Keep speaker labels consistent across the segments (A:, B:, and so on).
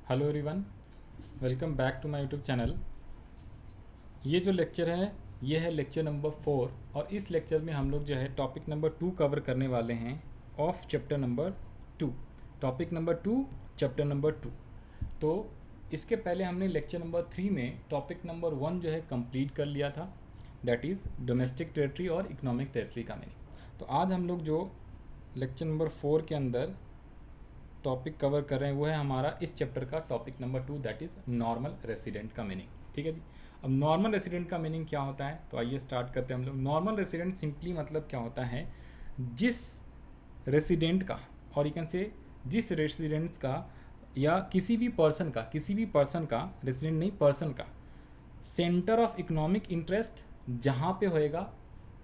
A: Hello everyone, welcome back to my YouTube channel. ये जो lecture है ये है लेक्चर नंबर 4 और इस लेक्चर में हम लोग जो है टॉपिक नंबर 2 कवर करने वाले हैं of chapter number 2। Topic number 2 chapter number 2। तो इसके पहले हमने लेक्चर नंबर 3 में टॉपिक नंबर 1 जो है कंप्लीट कर लिया था, दैट इज़ डोमेस्टिक टेरिटरी और इकोनॉमिक टेरिटरी का मीनिंग। तो आज हम लोग जो लेक्चर नंबर 4 के अंदर टॉपिक कवर कर रहे हैं वो है हमारा इस चैप्टर का topic number 2, that is normal resident का मीनिंग। ठीक है जी। अब नॉर्मल रेसिडेंट का मीनिंग क्या होता है, तो आइए स्टार्ट करते हैं हम लोग। नॉर्मल रेसिडेंट सिंपली मतलब क्या होता है, जिस रेसिडेंट का और यू कैन से जिस रेसिडेंट्स का या किसी भी पर्सन का रेसिडेंट नहीं पर्सन का सेंटर ऑफ इकोनॉमिक इंटरेस्ट जहाँ पे होएगा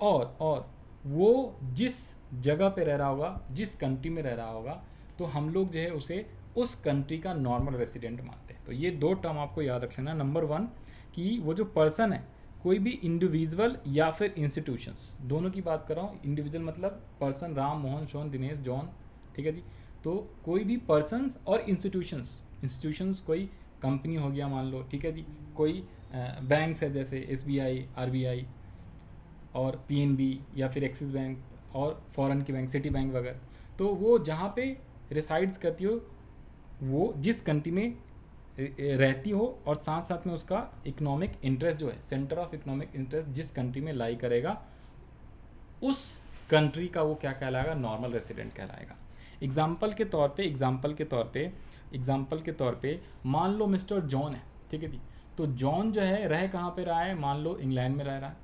A: और वो जिस जगह पे रह रहा होगा, जिस कंट्री में रह रहा होगा, तो हम लोग जो है उसे उस कंट्री का नॉर्मल रेसिडेंट मानते हैं। तो ये दो टर्म आपको याद रख लेना। नंबर 1 कि वो जो पर्सन है, कोई भी इंडिविजुअल या फिर इंस्टीट्यूशंस, दोनों की बात कर रहा हूँ। इंडिविजुअल मतलब पर्सन, राम, मोहन, सोहन, दिनेश, जॉन, ठीक है जी। तो कोई भी पर्सनस और इंस्टीट्यूशंस कोई कंपनी हो गया मान लो, ठीक है जी। कोई बैंक्स है जैसे SBI, RBI और PNB या फिर एक्सिस बैंक और फॉरेन की बैंक सिटी बैंक वगैरह। तो वो जहाँ पे रिसाइड्स करती हो, वो जिस कंट्री में रहती हो और साथ साथ में उसका इकोनॉमिक इंटरेस्ट जो है, सेंटर ऑफ इकोनॉमिक इंटरेस्ट जिस कंट्री में लाई करेगा, उस कंट्री का वो क्या कहलाएगा, नॉर्मल रेसिडेंट कहलाएगा। एग्जाम्पल के तौर पे मान लो मिस्टर जॉन है, ठीक है जी। तो जॉन जो है रह कहाँ पे रहा है, मान लो इंग्लैंड में रह रहा है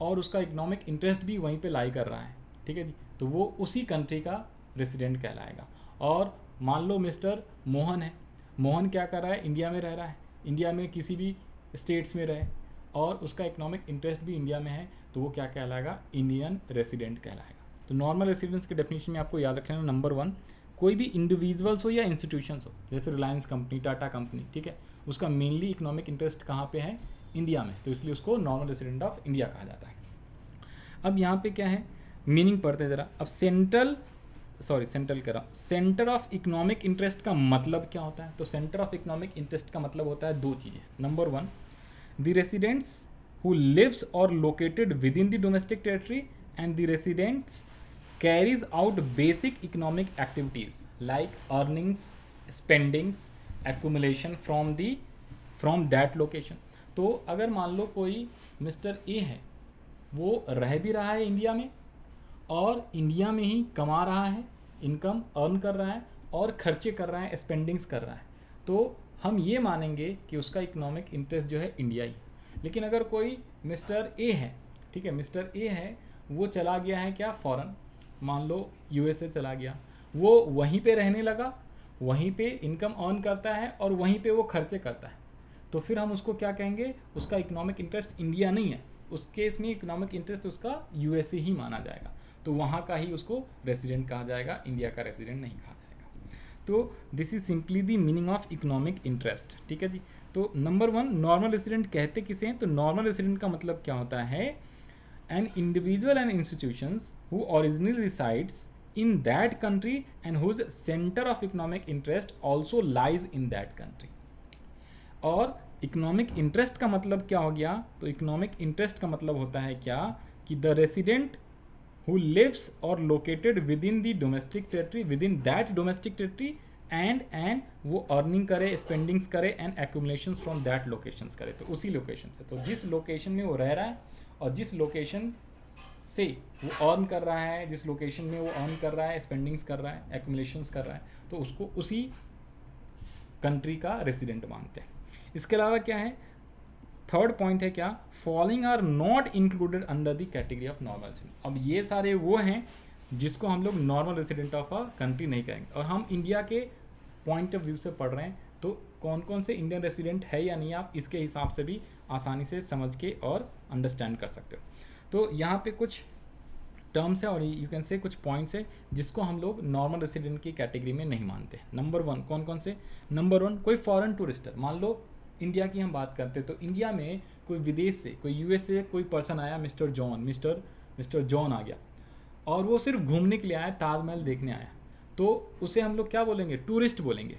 A: और उसका इकोनॉमिक इंटरेस्ट भी वहीं पे लाई कर रहा है, ठीक है जी। तो वो उसी कंट्री का रेसिडेंट कहलाएगा। और मान लो मिस्टर मोहन है, मोहन क्या कर रहा है, इंडिया में रह रहा है, इंडिया में किसी भी स्टेट्स में रहे और उसका इकोनॉमिक इंटरेस्ट भी इंडिया में है, तो वो क्या कहलाएगा, इंडियन रेसिडेंट कहलाएगा। तो नॉर्मल रेसिडेंस के डेफिनेशन में आपको याद रख लेना। नंबर 1, कोई भी इंडिविजुअल्स हो या इंस्टीट्यूशंस हो, जैसे रिलायंस कंपनी, टाटा कंपनी, ठीक है, उसका मेनली इकोनॉमिक इंटरेस्ट कहाँ पे है, इंडिया में, तो इसलिए उसको नॉर्मल रेसिडेंट ऑफ इंडिया कहा जाता है। अब यहाँ पे क्या है, मीनिंग पढ़ते हैं ज़रा। अब सेंटर ऑफ इकोनॉमिक इंटरेस्ट का मतलब क्या होता है, तो सेंटर ऑफ इकोनॉमिक इंटरेस्ट का मतलब होता है दो चीज़ें। Number 1, the residents who lives और located within the domestic territory and the residents carries out basic economic activities like earnings, spendings, accumulation from that location. तो अगर मान लो कोई मिस्टर ए है, वो रह भी रहा है इंडिया में और इंडिया में ही कमा रहा है, इनकम अर्न कर रहा है और खर्चे कर रहा है, स्पेंडिंग्स कर रहा है, तो हम ये मानेंगे कि उसका इकोनॉमिक इंटरेस्ट जो है इंडिया ही। लेकिन अगर कोई मिस्टर ए है, ठीक है, मिस्टर ए है, वो चला गया है क्या, फॉरेन, मान लो USA चला गया, वो वहीं पे रहने लगा, वहीं पे इनकम अर्न करता है और वहीं पे वो खर्चे करता है, तो फिर हम उसको क्या कहेंगे, उसका इकोनॉमिक इंटरेस्ट इंडिया नहीं है, उस केस में इकोनॉमिक इंटरेस्ट उसका USA ही माना जाएगा, तो वहाँ का ही उसको रेसिडेंट कहा जाएगा, इंडिया का रेसिडेंट नहीं कहा जाएगा। तो this is simply the meaning of economic interest, ठीक है जी। तो नंबर 1, नॉर्मल रेसिडेंट कहते किसे हैं, तो नॉर्मल रेसिडेंट का मतलब क्या होता है, an individual and institutions who originally resides in that country and whose center of economic interest also lies in that country। और इकोनॉमिक इंटरेस्ट का मतलब क्या हो गया, तो इकोनॉमिक इंटरेस्ट का मतलब होता है क्या, कि द रेसिडेंट हु लिव्स और located within the domestic territory, with in that domestic territory and वो अर्निंग करे, स्पेंडिंग्स करे and accumulation from that locations करे, तो उसी लोकेशन से, तो जिस लोकेशन में वो रह रहा है और जिस लोकेशन से वो अर्न कर रहा है, जिस लोकेशन में वो अर्न कर रहा है, स्पेंडिंग्स कर रहा है, एक्यूमुलेशंस कर रहा है, तो उसको उसी कंट्री का रेसिडेंट मानते हैं। इसके अलावा क्या है, थर्ड पॉइंट है क्या, following are not included under the category of normal resident. अब ये सारे वो हैं जिसको हम लोग normal resident of a country नहीं कहेंगे, और हम इंडिया के पॉइंट ऑफ व्यू से पढ़ रहे हैं, तो कौन कौन से इंडियन रेसिडेंट है या नहीं, आप इसके हिसाब से भी आसानी से समझ के और अंडरस्टैंड कर सकते हो। तो यहाँ पे कुछ टर्म्स है और यू कैन से कुछ पॉइंट्स है जिसको हम लोग नॉर्मल रेसिडेंट की कैटेगरी में नहीं मानते। नंबर 1 कौन कौन से, नंबर 1 कोई फॉरेन टूरिस्टर, मान लो इंडिया की हम बात करते हैं, तो इंडिया में कोई विदेश से, कोई US से कोई पर्सन आया, मिस्टर जॉन आ गया और वो सिर्फ घूमने के लिए आया, ताजमहल देखने आया, तो उसे हम लोग क्या बोलेंगे, टूरिस्ट बोलेंगे,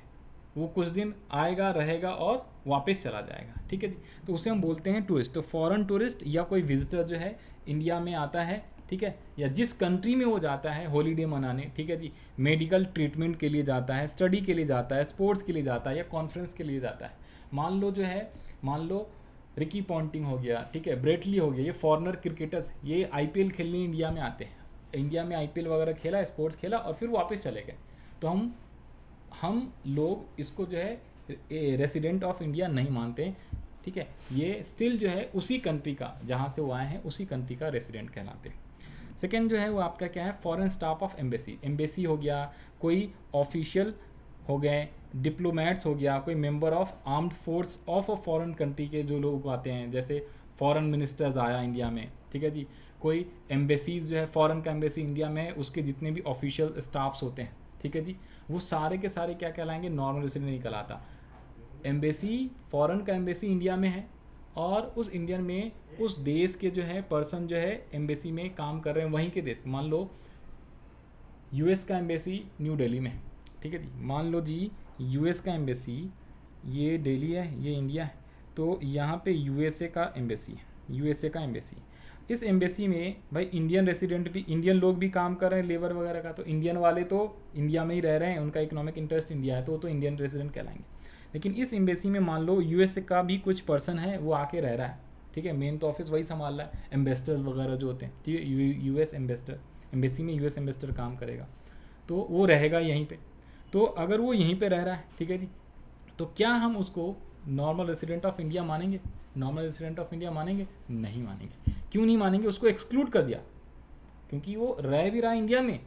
A: वो कुछ दिन आएगा, रहेगा और वापस चला जाएगा, ठीक है जी। तो उसे हम बोलते हैं टूरिस्ट। तो फॉरेन टूरिस्ट या कोई विजिटर जो है इंडिया में आता है, ठीक है, या जिस कंट्री में वो जाता है हॉलीडे मनाने, ठीक है जी, मेडिकल ट्रीटमेंट के लिए जाता है, स्टडी के लिए जाता है, स्पोर्ट्स के लिए जाता है या कॉन्फ्रेंस के लिए जाता है। मान लो रिकी पॉन्टिंग हो गया, ठीक है, ब्रेटली हो गया, ये फॉरेनर क्रिकेटर्स, ये आईपीएल खेलने इंडिया में आते हैं, इंडिया में आईपीएल वगैरह खेला, स्पोर्ट्स खेला और फिर वापस चले गए। तो हम लोग इसको जो है रेसिडेंट ऑफ इंडिया नहीं मानते, ठीक है। ये स्टिल जो है उसी कंट्री का, जहाँ से वो आए हैं उसी कंट्री का रेसिडेंट कहलाते हैं। सेकेंड जो है वो आपका क्या है, foreign staff of embassy. Embassy हो गया, कोई ऑफिशियल हो गए, डिप्लोमेट्स हो गया, कोई member of armed force of a foreign country के जो लोग आते हैं, जैसे फॉरेन मिनिस्टर्स आया इंडिया में, ठीक है जी। कोई एम्बेसीज जो है, फॉरेन का एम्बेसी इंडिया में है, उसके जितने भी ऑफिशियल स्टाफ्स होते हैं, ठीक है जी, वो सारे के सारे क्या कहलाएंगे, नॉर्मल रेसिडेंट नहीं कहलाता। एम्बेसी, फॉरेन का एम्बेसी इंडिया में है और उस इंडियन में उस देश के जो है पर्सन जो है एम्बेसी में काम कर रहे हैं, वहीं के देश, मान लो यूएस का एम्बेसी न्यू दिल्ली में, ठीक है जी, मान लो जी यूएस का एम्बेसी ये दिल्ली है, ये इंडिया है, तो यहाँ पे यूएसए का एम्बेसी है, यूएसए का एम्बेसी। इस एम्बेसी में भाई इंडियन रेसिडेंट भी, इंडियन लोग भी काम कर रहे हैं लेबर वगैरह का, तो इंडियन वाले तो इंडिया में ही रह रहे हैं, उनका इकोनॉमिक इंटरेस्ट इंडिया है, तो वो तो इंडियन रेसिडेंट कहलाएंगे। लेकिन इस एम्बेसी में मान लो यूएसए का भी कुछ पर्सन है, वो आके रह रहा है, ठीक है, मेन तो ऑफिस वही संभाल रहा है, एम्बेसडर्स वगैरह जो होते हैं, ठीक है, यूएस एम्बेसडर, एम्बेसी में यूएस एम्बेसडर काम करेगा, तो वो रहेगा यहीं पे। तो अगर वो यहीं पे रह रहा है, ठीक है जी, तो क्या हम उसको नॉर्मल रेसिडेंट ऑफ इंडिया मानेंगे? नॉर्मल रेसिडेंट ऑफ इंडिया मानेंगे? नहीं मानेंगे। क्यों नहीं मानेंगे? उसको एक्सक्लूड कर दिया, क्योंकि वो रह भी रहा है इंडिया में,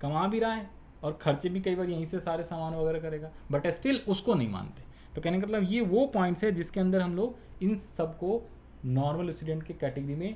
A: कमा भी रहा है और खर्चे भी कई बार यहीं से सारे सामान वगैरह करेगा, बट स्टिल उसको नहीं मानते। तो कहने का मतलब ये वो पॉइंट्स है जिसके अंदर हम लोग इन सबको नॉर्मल रेसिडेंट के कैटेगरी में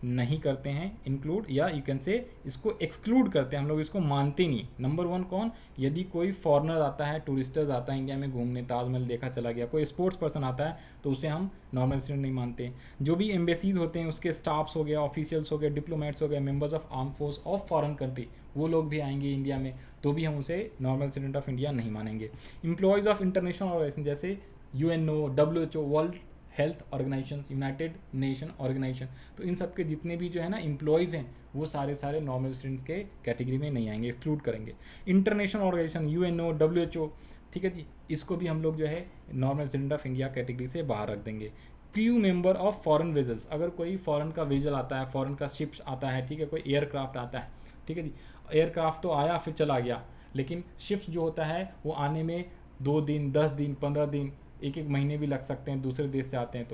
A: नहीं करते हैं इंक्लूड, या यू कैन से इसको एक्सक्लूड करते हैं, हम लोग इसको मानते नहीं। नंबर वन कौन? यदि कोई फॉरेनर आता है, टूरिस्टर्स आता है इंडिया में घूमने, ताजमहल देखा चला गया, कोई स्पोर्ट्स पर्सन आता है, तो उसे हम नॉर्मल रेसिडेंट नहीं मानते। जो भी एम्बेसीज होते हैं उसके स्टाफ्स हो गया, ऑफिशियल्स हो गए, डिप्लोमेट्स हो गए, members of arm force of foreign country, वो लोग भी आएंगे इंडिया में, तो भी हम उसे नॉर्मल रेसिडेंट ऑफ इंडिया नहीं मानेंगे। एम्प्लॉयज़ ऑफ इंटरनेशनल ऑर्गेनाइजेशन जैसे UNO, WHO, world health organisation, United Nation organisation, तो इन सब के जितने भी जो है ना एम्प्लॉयज़ हैं, वो सारे नॉर्मल रेसिडेंट के कैटेगरी में नहीं आएंगे, एक्सक्लूड करेंगे। इंटरनेशनल ऑर्गेनाइजेशन, यूएनओ, डब्ल्यूएचओ, ठीक है जी, इसको भी हम लोग जो है normal resident of India category से बाहर रख देंगे। Crew member of foreign vessels, अगर कोई फॉरेन का वेजल आता है, फॉरेन का शिप्स आता है, ठीक है, कोई एयरक्राफ्ट आता है, ठीक है जी, एयरक्राफ्ट तो आया फिर चला गया, लेकिन शिप्स जो होता है वो आने में 2 दिन, 10 दिन, 15 दिन, एक महीने भी लग सकते हैं, दूसरे देश से आते हैं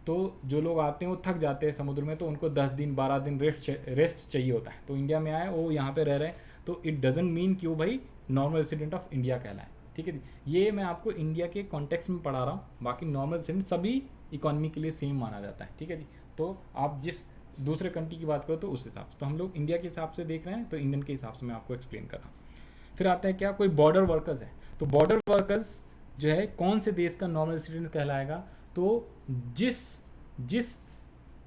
A: तो जो लोग आते हैं वो थक जाते हैं समुद्र में, तो उनको 10 दिन 12 दिन रेस्ट चाहिए होता है, तो इंडिया में आए, वो यहाँ पे रह रहे हैं, तो इट डजेंट मीन कि वो भाई नॉर्मल रेसिडेंट ऑफ इंडिया कहलाए, ठीक है जी। ये मैं आपको इंडिया के कॉन्टेक्स्ट में पढ़ा रहा हूँ, बाकी नॉर्मल रेसिडेंट सभी इकॉनमी के लिए सेम माना जाता है, ठीक है जी। तो आप जिस दूसरे कंट्री की बात करो तो उस हिसाब से, तो हम लोग इंडिया के हिसाब से देख रहे हैं, तो इंडियन के हिसाब से मैं आपको एक्सप्लेन कर रहा हूँ। फिर आता है क्या, कोई बॉर्डर वर्कर्स है, तो बॉर्डर वर्कर्स जो है कौन से देश का नॉर्मल रेसिडेंट कहलाएगा? तो जिस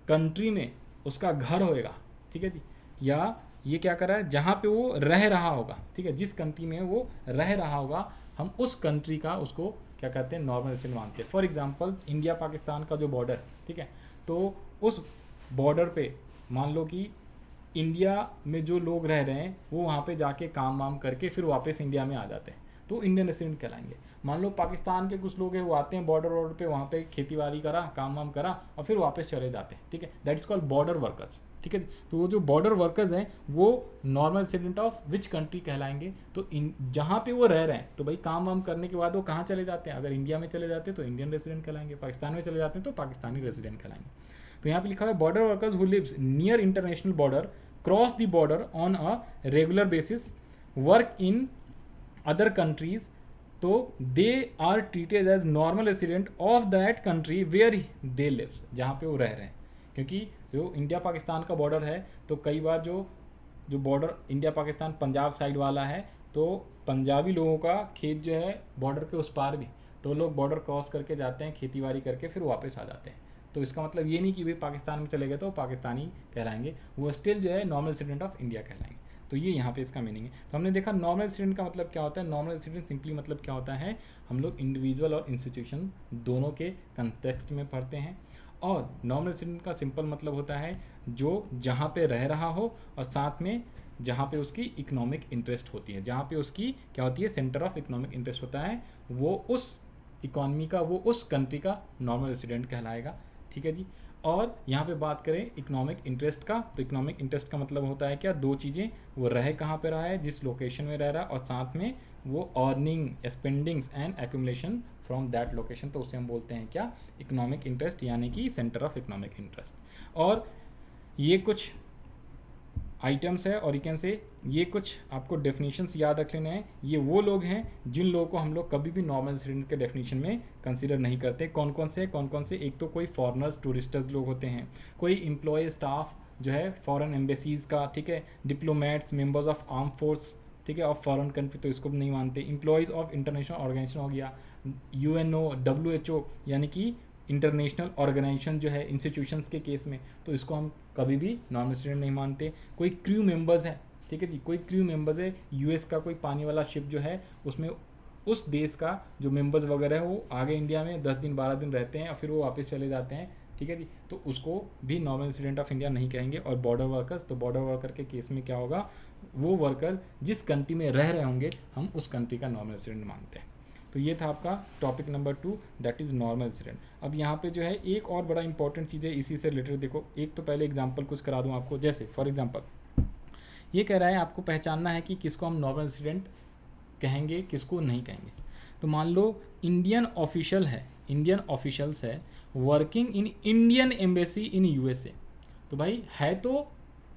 A: कंट्री में उसका घर होएगा, ठीक है जी, या ये क्या कर रहा है, जहाँ पे वो रह रहा होगा, ठीक है, जिस कंट्री में वो रह रहा होगा, हम उस कंट्री का उसको क्या कहते हैं, नॉर्मल रेसिडेंट मानते हैं। फॉर एग्जांपल इंडिया पाकिस्तान का जो बॉर्डर, ठीक है, तो उस बॉर्डर पे मान लो कि इंडिया में जो लोग रह रहे हैं वो वहाँ पे जाके काम वाम करके फिर वापस इंडिया में आ जाते हैं, तो इंडियन रेसिडेंट कहलाएंगे। मान लो पाकिस्तान के कुछ लोग हैं, वो आते हैं बॉर्डर पे, वहाँ पे खेती बाड़ी करा, काम वाम करा और फिर वापस चले जाते हैं, ठीक है, that is called border workers, ठीक है। तो वो जो बॉर्डर वर्कर्स हैं वो normal resident of which country कहलाएंगे? तो जहाँ पे वो रह रहे हैं, तो भाई काम वाम करने के बाद वो कहाँ चले जाते हैं? अगर इंडिया में चले जाते हैं तो इंडियन रेसिडेंट कहलाएंगे, पाकिस्तान में चले जाते हैं तो पाकिस्तानी रेसिडेंट कहलाएंगे। तो यहाँ पे लिखा है border workers who lives near international border, cross the border on a regular basis, work in other countries, तो they are treated as normal resident of that country where they lives, जहाँ पे वो रह रहे हैं। क्योंकि जो इंडिया पाकिस्तान का बॉर्डर है, तो कई बार जो border India Pakistan Punjab side वाला है, तो पंजाबी लोगों का खेत जो है बॉर्डर के उस पार भी, तो लोग बॉर्डर क्रॉस करके जाते हैं, खेती बाड़ी करके फिर वापस आ जाते हैं। तो इसका मतलब ये नहीं कि भाई पाकिस्तान में चले गए तो पाकिस्तानी कहलाएंगे, वो स्टिल जो है नॉर्मल रेसिडेंट ऑफ इंडिया कहलाएंगे। तो ये यहाँ पे इसका मीनिंग है। तो हमने देखा नॉर्मल रेसिडेंट का मतलब क्या होता है। नॉर्मल रेसिडेंट सिंपली मतलब क्या होता है, हम लोग इंडिविजुअल और इंस्टीट्यूशन दोनों के कंटेक्स्ट में पढ़ते हैं। और नॉर्मल रेसिडेंट का सिंपल मतलब होता है जो जहाँ पे रह रहा हो और साथ में जहाँ पे उसकी इकोनॉमिक इंटरेस्ट होती है, जहाँ पे उसकी क्या होती है, सेंटर ऑफ इकोनॉमिक इंटरेस्ट होता है, वो उस इकॉनमी का, वो उस कंट्री का नॉर्मल रेसिडेंट कहलाएगा। ठीक है जी। और यहाँ पे बात करें इकोनॉमिक इंटरेस्ट का, तो इकोनॉमिक इंटरेस्ट का मतलब होता है क्या, दो चीज़ें, वो रह कहाँ पे रहा है, जिस लोकेशन में रह रहा है, और साथ में वो earning, spendings and accumulation from that location, तो उसे हम बोलते हैं क्या, इकोनॉमिक इंटरेस्ट, यानी कि सेंटर ऑफ इकोनॉमिक इंटरेस्ट। और ये कुछ आइटम्स है और यू कैन से ये कुछ आपको डेफिनेशंस याद रख लेने हैं। ये वो लोग हैं जिन लोगों को हम लोग कभी भी नॉर्मल रेसिडेंट के डेफिनेशन में कंसीडर नहीं करते। कौन कौन से, एक तो कोई फॉरेनर टूरिस्टर्स लोग होते हैं, कोई एम्प्लॉय स्टाफ जो है फॉरेन एम्बेसीज का, ठीक है, diplomats, members of arm force, ठीक है, ऑफ फॉरेन कंट्री, तो इसको भी नहीं मानते। एम्प्लॉयज़ ऑफ इंटरनेशनल ऑर्गेनाइजेशन हो गया, UNO, WHO यानी कि इंटरनेशनल ऑर्गेनाइजेशन जो है इंस्टीट्यूशंस के केस में, तो इसको हम कभी भी नॉन रेसिडेंट नहीं मानते। कोई क्रू मेंबर्स है, ठीक है जी, कोई क्रू मेंबर्स है, US का कोई पानी वाला शिप जो है, उसमें उस देश का जो मेंबर्स वगैरह है वो आगे इंडिया में 10 दिन 12 दिन रहते हैं और फिर वो वापस चले जाते हैं, ठीक है जी, तो उसको भी नॉर्मल रेसिडेंट ऑफ इंडिया नहीं कहेंगे। और बॉर्डर वर्कर्स, तो बॉर्डर वर्कर के केस में क्या होगा, वो वर्कर जिस कंट्री में रह रहे होंगे हम उस कंट्री का नॉर्मल रेसिडेंट मानते हैं। तो ये था आपका topic number 2, that is normal resident. अब यहाँ पे जो है एक और बड़ा इंपॉर्टेंट चीज़ है इसी से रिलेटेड। देखो, एक तो पहले एग्जांपल कुछ करा दूँ आपको, जैसे फॉर एग्जांपल ये कह रहा है आपको पहचानना है कि किसको हम नॉर्मल रेसिडेंट कहेंगे, किसको नहीं कहेंगे। तो मान लो इंडियन ऑफिशियल है, इंडियन ऑफिशियल्स है working in Indian embassy in USA, तो भाई है तो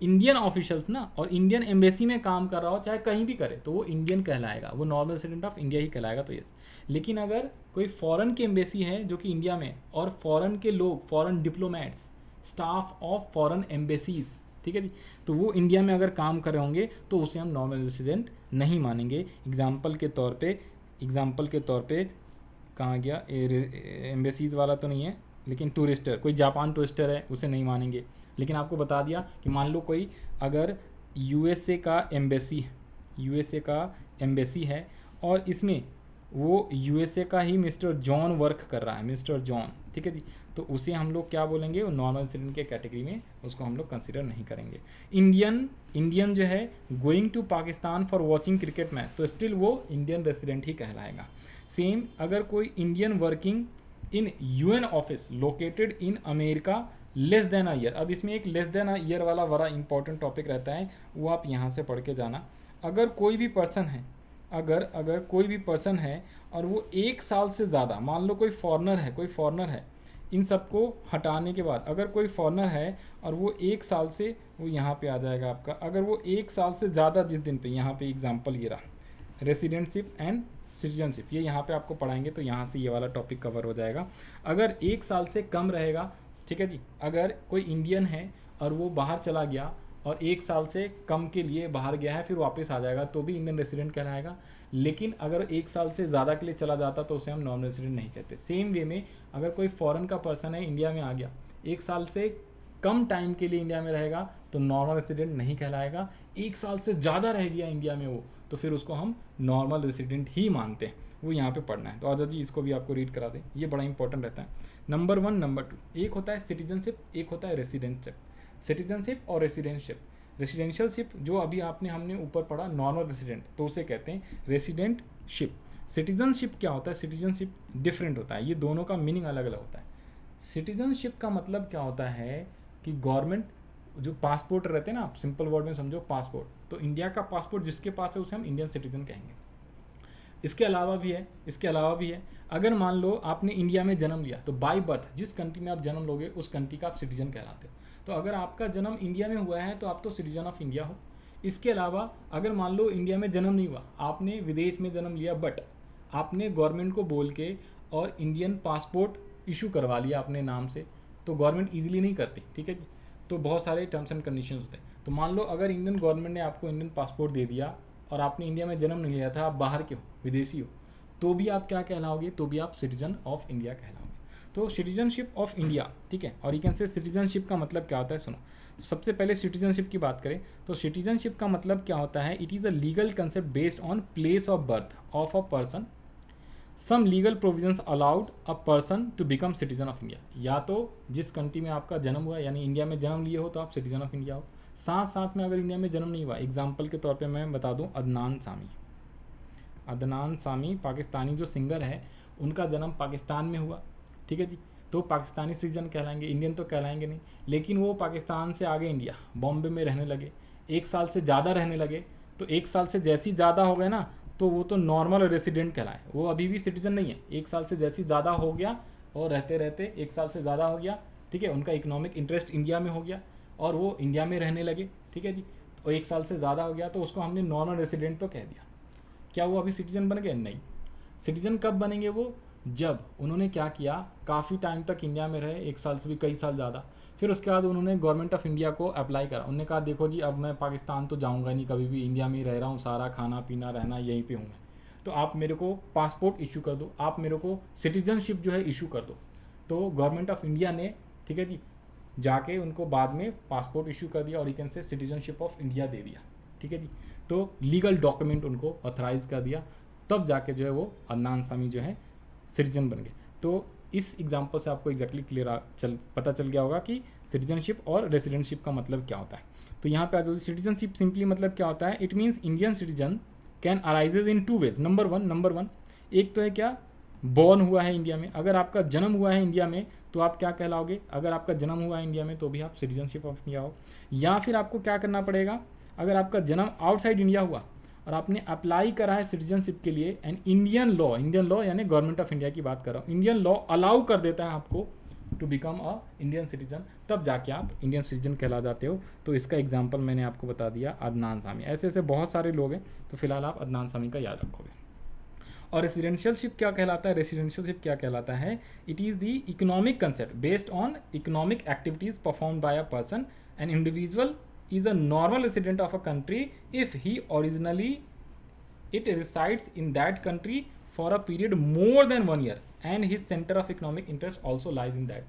A: इंडियन ऑफिशियल्स ना, और इंडियन एम्बेसी में काम कर रहा हो चाहे कहीं भी करे तो वो इंडियन कहलाएगा, वो नॉर्मल रेसिडेंट ऑफ इंडिया ही कहलाएगा। तो ये, लेकिन अगर कोई फॉरेन की एम्बेसी है जो कि इंडिया में, और फॉरेन के लोग, foreign diplomats, staff of foreign embassies, ठीक है जी, तो वो इंडिया में अगर काम कर रहे होंगे तो उसे हम नॉर्मल रेसिडेंट नहीं मानेंगे। एग्जाम्पल के तौर पे कहाँ गया, एम्बेसीज वाला तो नहीं है, लेकिन टूरिस्टर, कोई जापान टूरिस्टर है उसे नहीं मानेंगे। लेकिन आपको बता दिया कि मान लो कोई अगर USA का एम्बेसी है और इसमें वो USA का ही मिस्टर जॉन वर्क कर रहा है, मिस्टर जॉन, ठीक है जी, तो उसे हम लोग क्या बोलेंगे, वो नॉर्मल रेसिडेंट के कैटेगरी में उसको हम लोग कंसिडर नहीं करेंगे। इंडियन जो है going to Pakistan for watching cricket match, तो स्टिल वो इंडियन रेसिडेंट ही कहलाएगा। सेम अगर कोई Indian working in UN office located in America less than a year, अब इसमें एक लेस देन अ ईयर वाला बड़ा इंपॉर्टेंट टॉपिक रहता है, वो आप यहाँ से पढ़ के जाना। अगर कोई भी पर्सन है, अगर कोई भी पर्सन है और वो 1 साल से ज़्यादा, मान लो कोई फॉरनर है, इन सबको हटाने के बाद अगर कोई फॉरनर है और वो 1 साल से, वो यहाँ पे आ जाएगा आपका, अगर वो 1 साल से ज़्यादा जिस दिन पे, यहाँ पे एग्जाम्पल ये रहा रेसिडेंटशिप एंड सिटीजनशिप, ये यहाँ पे आपको पढ़ाएंगे तो यहाँ से ये वाला टॉपिक कवर हो जाएगा। अगर 1 साल से कम रहेगा, ठीक है जी, अगर कोई इंडियन है और वो बाहर चला गया और 1 साल से कम के लिए बाहर गया है फिर वापस आ जाएगा तो भी इंडियन रेसिडेंट कहलाएगा। लेकिन अगर 1 साल से ज़्यादा के लिए चला जाता तो उसे हम नॉन रेसिडेंट नहीं कहते। सेम वे में अगर कोई फॉरेन का पर्सन है, इंडिया में आ गया, 1 साल से कम टाइम के लिए इंडिया में रहेगा तो नॉर्मल रेसिडेंट नहीं कहलाएगा। 1 साल से ज़्यादा रह गया इंडिया में वो, तो फिर उसको हम नॉर्मल रेसिडेंट ही मानते हैं। वो यहाँ पे पढ़ना है, तो आजा जी इसको भी आपको रीड करा दें, ये बड़ा इंपॉर्टेंट रहता है। नंबर 1, नंबर 2, एक होता है सिटीजनशिप, एक होता है रेसिडेंटशिप। सिटीजनशिप और रेसिडेंशियलशिप जो अभी हमने ऊपर पढ़ा नॉर्मल रेसिडेंट, तो उसे कहते हैं रेसिडेंटशिप। सिटीजनशिप क्या होता है, सिटीजनशिप डिफरेंट होता है, ये दोनों का मीनिंग अलग अलग होता है। सिटीजनशिप का मतलब क्या होता है कि गवर्नमेंट जो पासपोर्ट रहते हैं ना, आप सिंपल वर्ड में समझो पासपोर्ट, तो इंडिया का पासपोर्ट जिसके पास है उसे हम इंडियन सिटीजन कहेंगे। इसके अलावा भी है अगर मान लो आपने इंडिया में जन्म लिया तो बाय बर्थ जिस कंट्री में आप जन्म लोगे उस कंट्री का आप सिटीजन कहलाते हो। तो अगर आपका जन्म इंडिया में हुआ है तो आप तो सिटीजन ऑफ इंडिया हो। इसके अलावा अगर मान लो इंडिया में जन्म नहीं हुआ, आपने विदेश में जन्म लिया, बट आपने गवर्नमेंट को बोल के और इंडियन पासपोर्ट इशू करवा लिया अपने नाम से, तो गवर्नमेंट ईजिली नहीं करती, ठीक है जी, तो बहुत सारे टर्म्स एंड कंडीशन होते हैं। तो मान लो अगर इंडियन गवर्नमेंट ने आपको इंडियन पासपोर्ट दे दिया और आपने इंडिया में जन्म नहीं लिया था, आप बाहर के हो, विदेशी हो, तो भी आप क्या कहलाओगे, तो भी आप सिटीजन ऑफ इंडिया कहलाओगे। तो सिटीजनशिप ऑफ इंडिया, ठीक है, और यू कैन से सिटीजनशिप का मतलब क्या होता है, सुनो। तो सबसे पहले सिटीजनशिप की बात करें तो सिटीजनशिप का मतलब क्या होता है, it is a legal concept based on place of birth of a person. Some legal provisions allowed a person to become citizen of India. या तो जिस कंट्री में आपका जन्म हुआ, यानी इंडिया में जन्म लिए हो तो आप सिटीजन ऑफ इंडिया हो। साथ साथ में अगर इंडिया में जन्म नहीं हुआ, एग्जाम्पल के तौर पे मैं बता दूं, अदनान सामी, अदनान सामी पाकिस्तानी जो सिंगर है, उनका जन्म पाकिस्तान में हुआ, ठीक है जी, तो पाकिस्तानी सिटीजन कहलाएंगे, इंडियन तो कहलाएंगे नहीं। लेकिन वो पाकिस्तान से आगे इंडिया बॉम्बे में रहने लगे, 1 साल से ज़्यादा रहने लगे, तो 1 साल से जैसी ज़्यादा हो गए ना, तो वो तो नॉर्मल रेसिडेंट कहलाए, वो अभी भी सिटीजन नहीं है। 1 साल से जैसी ज़्यादा हो गया और रहते रहते 1 साल से ज़्यादा हो गया, ठीक है, उनका इकोनॉमिक इंटरेस्ट इंडिया में हो गया और वो इंडिया में रहने लगे, ठीक है जी, तो 1 साल से ज़्यादा हो गया तो उसको हमने नॉर्मल रेसिडेंट तो कह दिया। क्या वो अभी सिटीजन बन गए? नहीं। सिटीजन कब बनेंगे वो? जब उन्होंने क्या किया, काफ़ी टाइम तक इंडिया में रहे, 1 साल से भी कई साल ज़्यादा, फिर उसके बाद उन्होंने गवर्नमेंट ऑफ इंडिया को अप्लाई करा। उन्होंने कहा देखो जी, अब मैं पाकिस्तान तो जाऊंगा नहीं कभी भी, इंडिया में ही रह रहा हूँ, सारा खाना पीना रहना यहीं पे हूँ मैं, तो आप मेरे को पासपोर्ट इशू कर दो, आप मेरे को सिटीजनशिप जो है इशू कर दो। तो गवर्नमेंट ऑफ इंडिया ने, ठीक है जी, जाके उनको बाद में पासपोर्ट इशू कर दिया और you can say citizenship of India दे दिया, ठीक है जी, तो लीगल डॉक्यूमेंट उनको ऑथराइज कर दिया, तब जाके जो है वो अदनान सामी जो है सिटीजन बन गए। तो इस एग्जांपल से आपको एग्जैक्टली क्लियर पता चल गया होगा कि सिटीजनशिप और रेसिडेंटशिप का मतलब क्या होता है। तो यहाँ पे आ जाओ, सिटीजनशिप सिंपली मतलब क्या होता है, it means Indian citizen can arises in 2 ways. Number one, एक तो है क्या, बॉर्न हुआ है इंडिया में, अगर आपका जन्म हुआ है इंडिया में तो आप क्या कहलाओगे, अगर आपका जन्म हुआ है इंडिया में तो भी आप सिटीजनशिप ऑफ इंडिया हो। या फिर आपको क्या करना पड़ेगा, अगर आपका जन्म आउटसाइड इंडिया हुआ और आपने अप्लाई करा है सिटीजनशिप के लिए, एंड इंडियन लॉ यानी गवर्नमेंट ऑफ इंडिया की बात कर रहा हूँ, इंडियन लॉ अलाउ कर देता है आपको to become a Indian citizen, तब जाके आप इंडियन सिटीजन कहला जाते हो। तो इसका एग्जाम्पल मैंने आपको बता दिया, अदनान सामी। ऐसे ऐसे बहुत सारे लोग हैं, तो फिलहाल आप अदनान सामी का याद रखोगे। और रेसिडेंशियलशिप क्या कहलाता है, रेसिडेंशियलशिप क्या कहलाता है, it is the economic concept based on economic activities perform by a person, an individual is a normal resident of a country if he originally it resides in that country for a period more than 1 year and his center of economic interest also lies in that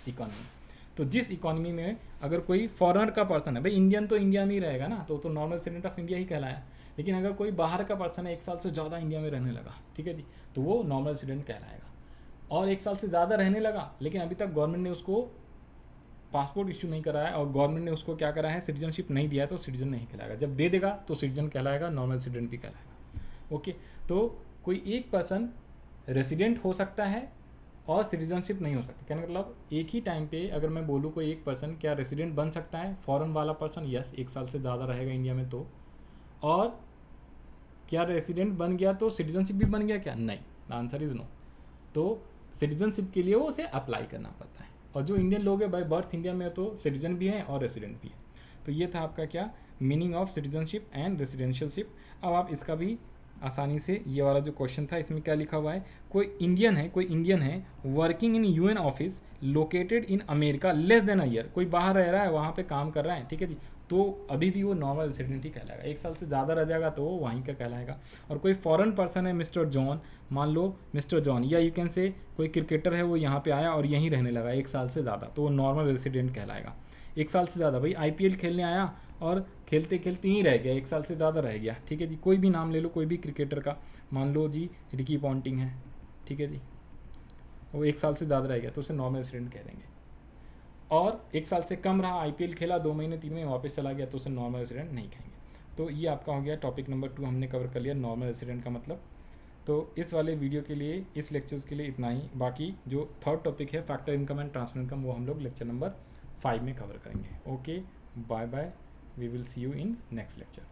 A: economy। तो जिस economy में अगर कोई foreigner का person है, भाई Indian तो India में ही रहेगा ना, तो नॉर्मल रेसिडेंट ऑफ इंडिया ही कहलाया। लेकिन अगर कोई बाहर का पर्सन है, 1 साल से ज़्यादा इंडिया में रहने लगा, ठीक है जी, तो वो नॉर्मल रेसिडेंट कहलाएगा। और 1 साल से ज़्यादा रहने लगा लेकिन अभी तक गवर्नमेंट ने उसको पासपोर्ट इशू नहीं कराया और गवर्नमेंट ने उसको क्या करा है, सिटीजनशिप नहीं दिया है, तो सिटीजन नहीं कहलाएगा। जब दे देगा तो सिटीजन कहलाएगा, नॉर्मल रेसिडेंट भी कहलाएगा। ओके, तो कोई एक पर्सन रेसिडेंट हो सकता है और सिटीजनशिप नहीं हो सकता। कहने का मतलब एक ही टाइम पे अगर मैं बोलूँ कोई एक पर्सन क्या रेसिडेंट बन सकता है, फॉरेन वाला पर्सन, यस, 1 साल से ज़्यादा रहेगा इंडिया में तो, और क्या रेसिडेंट बन गया तो सिटीजनशिप भी बन गया क्या, नहीं, आंसर इज़ नो। तो सिटीजनशिप के लिए वो उसे अप्लाई करना पड़ता है। और जो इंडियन लोग हैं बाय बर्थ इंडिया में तो सिटीजन भी हैं और रेसिडेंट भी है। तो ये था आपका क्या मीनिंग ऑफ सिटीजनशिप एंड रेसिडेंशियलशिप। अब आप इसका भी आसानी से, ये वाला जो क्वेश्चन था इसमें क्या लिखा हुआ है, कोई इंडियन है working in UN office located in America less than a year, कोई बाहर रह रहा है, वहाँ पे काम कर रहा है, ठीक है जी, तो अभी भी वो नॉर्मल रेसिडेंट ही कहलाएगा। 1 साल से ज़्यादा रह जाएगा तो वो वहीं का कहलाएगा। और कोई फॉरेन पर्सन है, मिस्टर जॉन, मान लो मिस्टर जॉन, या यू कैन से कोई क्रिकेटर है, वो यहाँ पे आया और यहीं रहने लगा 1 साल से ज़्यादा, तो वो नॉर्मल रेसिडेंट कहलाएगा। 1 साल से ज़्यादा, भाई आईपीएल खेलने आया और खेलते खेलते ही रह गया, 1 साल से ज़्यादा रह गया, ठीक है जी, कोई भी नाम ले लो, कोई भी क्रिकेटर का, मान लो जी रिकी पॉन्टिंग है, ठीक है जी, वो 1 साल से ज़्यादा रह गया तो उसे नॉर्मल रेसिडेंट कह देंगे। और 1 साल से कम रहा, आईपीएल खेला, 2 महीने 3 महीने वापस चला गया, तो उसे नॉर्मल रेसिडेंट नहीं कहेंगे। तो ये आपका हो गया टॉपिक नंबर 2, हमने कवर कर लिया नॉर्मल रेसिडेंट का मतलब। तो इस वाले वीडियो के लिए, इस लेक्चर्स के लिए इतना ही। बाकी जो थर्ड टॉपिक है factor income and transfer income, वो हम लोग लेक्चर नंबर 5 में कवर करेंगे। Okay, bye bye, we will see you in next lecture.